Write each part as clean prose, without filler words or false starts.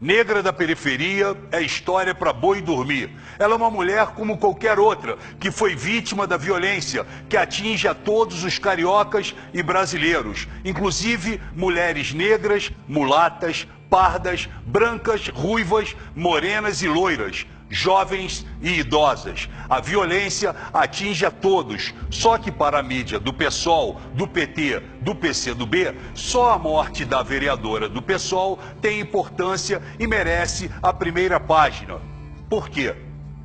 Negra da periferia é história para boi dormir. Ela é uma mulher como qualquer outra, que foi vítima da violência, que atinge a todos os cariocas e brasileiros, inclusive mulheres negras, mulatas, pardas, brancas, ruivas, morenas e loiras, jovens e idosas. A violência atinge a todos, só que para a mídia do PSOL, do PT, do PCdoB, só a morte da vereadora do PSOL tem importância e merece a primeira página. Por quê?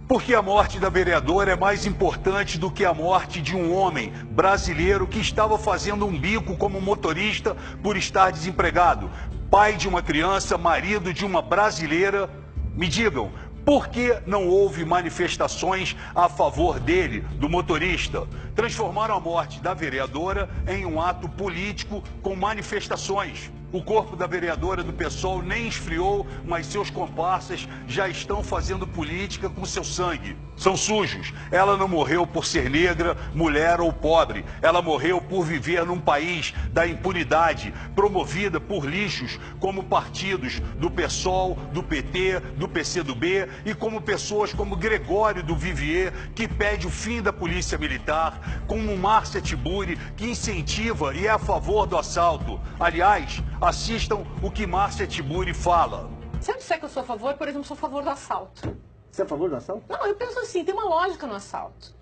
Porque a morte da vereadora é mais importante do que a morte de um homem brasileiro que estava fazendo um bico como motorista por estar desempregado, pai de uma criança, marido de uma brasileira. Me digam, por que não houve manifestações a favor dele, do motorista? Transformaram a morte da vereadora em um ato político com manifestações. O corpo da vereadora do PSOL nem esfriou, mas seus comparsas já estão fazendo política com seu sangue. São sujos. Ela não morreu por ser negra, mulher ou pobre. Ela morreu por viver num país da impunidade, promovida por lixos como partidos do PSOL, do PT, do PCdoB e como pessoas como Gregório do Vivier, que pede o fim da polícia militar, como Márcia Tiburi, que incentiva e é a favor do assalto. Aliás, assistam o que Márcia Tiburi fala. Se eu disser que eu sou a favor, por exemplo, sou a favor do assalto. Você é a favor do assalto? Não, eu penso assim, tem uma lógica no assalto.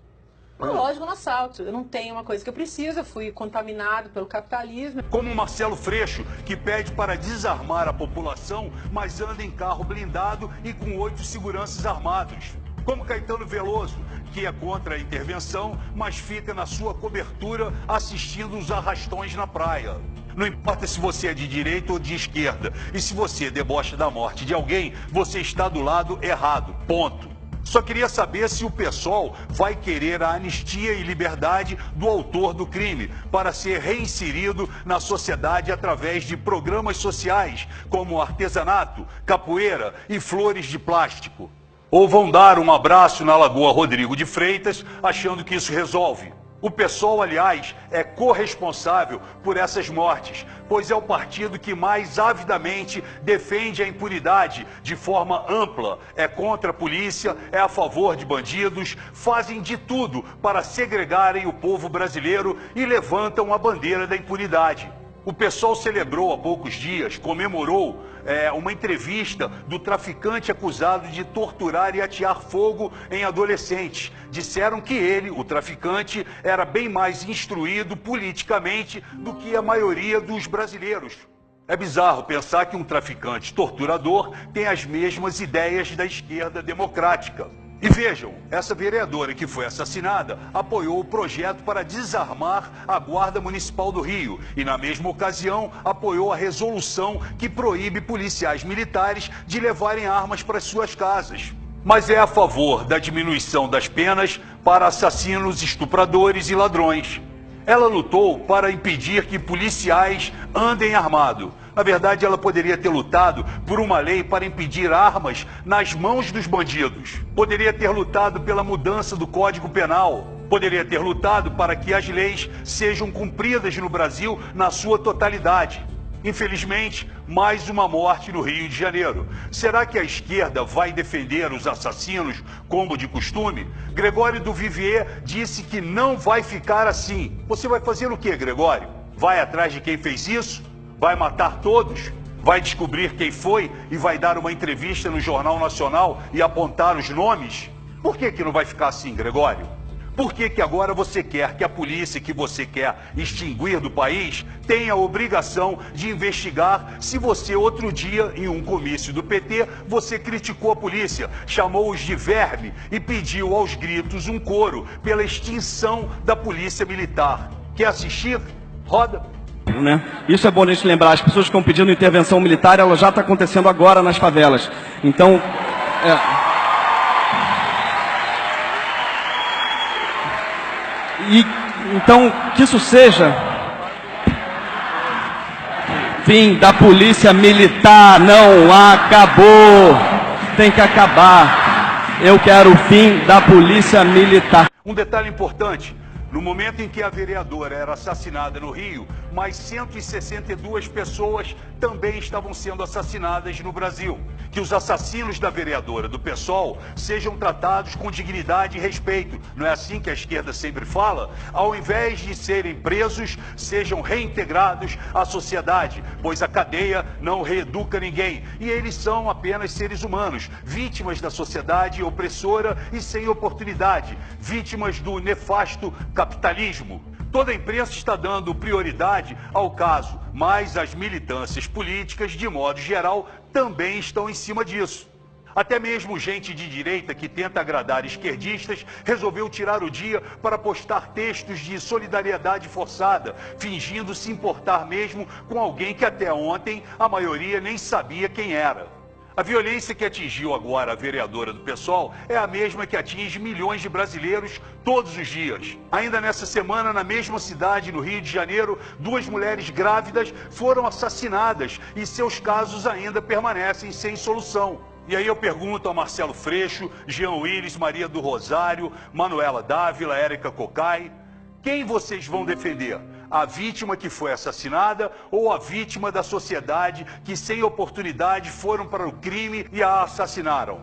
Uma lógica no assalto. Eu não tenho uma coisa que eu preciso, eu fui contaminado pelo capitalismo. Como Marcelo Freixo, que pede para desarmar a população, mas anda em carro blindado e com 8 seguranças armados. Como Caetano Veloso, que é contra a intervenção, mas fica na sua cobertura assistindo os arrastões na praia. Não importa se você é de direita ou de esquerda. E se você debocha da morte de alguém, você está do lado errado. Ponto. Só queria saber se o PSOL vai querer a anistia e liberdade do autor do crime para ser reinserido na sociedade através de programas sociais, como artesanato, capoeira e flores de plástico. Ou vão dar um abraço na Lagoa Rodrigo de Freitas, achando que isso resolve. O PSOL, aliás, é corresponsável por essas mortes, pois é o partido que mais avidamente defende a impunidade de forma ampla. É contra a polícia, é a favor de bandidos, fazem de tudo para segregarem o povo brasileiro e levantam a bandeira da impunidade. O PSOL celebrou há poucos dias, comemorou uma entrevista do traficante acusado de torturar e atear fogo em adolescentes. Disseram que ele, o traficante, era bem mais instruído politicamente do que a maioria dos brasileiros. É bizarro pensar que um traficante torturador tem as mesmas ideias da esquerda democrática. E vejam, essa vereadora que foi assassinada apoiou o projeto para desarmar a Guarda Municipal do Rio e, na mesma ocasião, apoiou a resolução que proíbe policiais militares de levarem armas para suas casas. Mas é a favor da diminuição das penas para assassinos, estupradores e ladrões. Ela lutou para impedir que policiais andem armados. Na verdade, ela poderia ter lutado por uma lei para impedir armas nas mãos dos bandidos. Poderia ter lutado pela mudança do Código Penal. Poderia ter lutado para que as leis sejam cumpridas no Brasil na sua totalidade. Infelizmente, mais uma morte no Rio de Janeiro. Será que a esquerda vai defender os assassinos como de costume? Gregório do Vivier disse que não vai ficar assim. Você vai fazer o quê, Gregório? Vai atrás de quem fez isso? Vai matar todos? Vai descobrir quem foi e vai dar uma entrevista no Jornal Nacional e apontar os nomes? Por que não vai ficar assim, Gregório? Por que agora você quer que a polícia que você quer extinguir do país tenha a obrigação de investigar se você outro dia, em um comício do PT, você criticou a polícia, chamou-os de verme e pediu aos gritos um coro pela extinção da polícia militar? Quer assistir? Roda! Isso é bom a gente lembrar, as pessoas que estão pedindo intervenção militar, ela já está acontecendo agora nas favelas. Então, então, que isso seja fim da polícia militar. Não acabou, tem que acabar. Eu quero o fim da polícia militar. Um detalhe importante: no momento em que a vereadora era assassinada no Rio, mais 162 pessoas também estavam sendo assassinadas no Brasil. que os assassinos da vereadora do PSOL sejam tratados com dignidade e respeito. Não é assim que a esquerda sempre fala? Ao invés de serem presos, sejam reintegrados à sociedade, pois a cadeia não reeduca ninguém. E eles são apenas seres humanos, vítimas da sociedade opressora e sem oportunidade, vítimas do nefasto capitalismo. Toda a imprensa está dando prioridade ao caso, mas as militâncias políticas, de modo geral, também estão em cima disso. Até mesmo gente de direita que tenta agradar esquerdistas resolveu tirar o dia para postar textos de solidariedade forçada, fingindo se importar mesmo com alguém que até ontem a maioria nem sabia quem era. A violência que atingiu agora a vereadora do PSOL é a mesma que atinge milhões de brasileiros todos os dias. Ainda nessa semana, na mesma cidade, no Rio de Janeiro, 2 mulheres grávidas foram assassinadas e seus casos ainda permanecem sem solução. E aí eu pergunto a Marcelo Freixo, Jean Willis, Maria do Rosário, Manuela Dávila, Érica Cocai, quem vocês vão defender? A vítima que foi assassinada ou a vítima da sociedade que, sem oportunidade, foram para o crime e a assassinaram?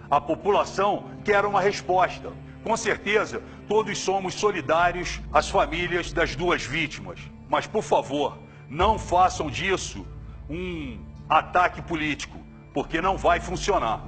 A população quer uma resposta. Com certeza, todos somos solidários às famílias das 2 vítimas. Mas, por favor, não façam disso um ataque político, porque não vai funcionar.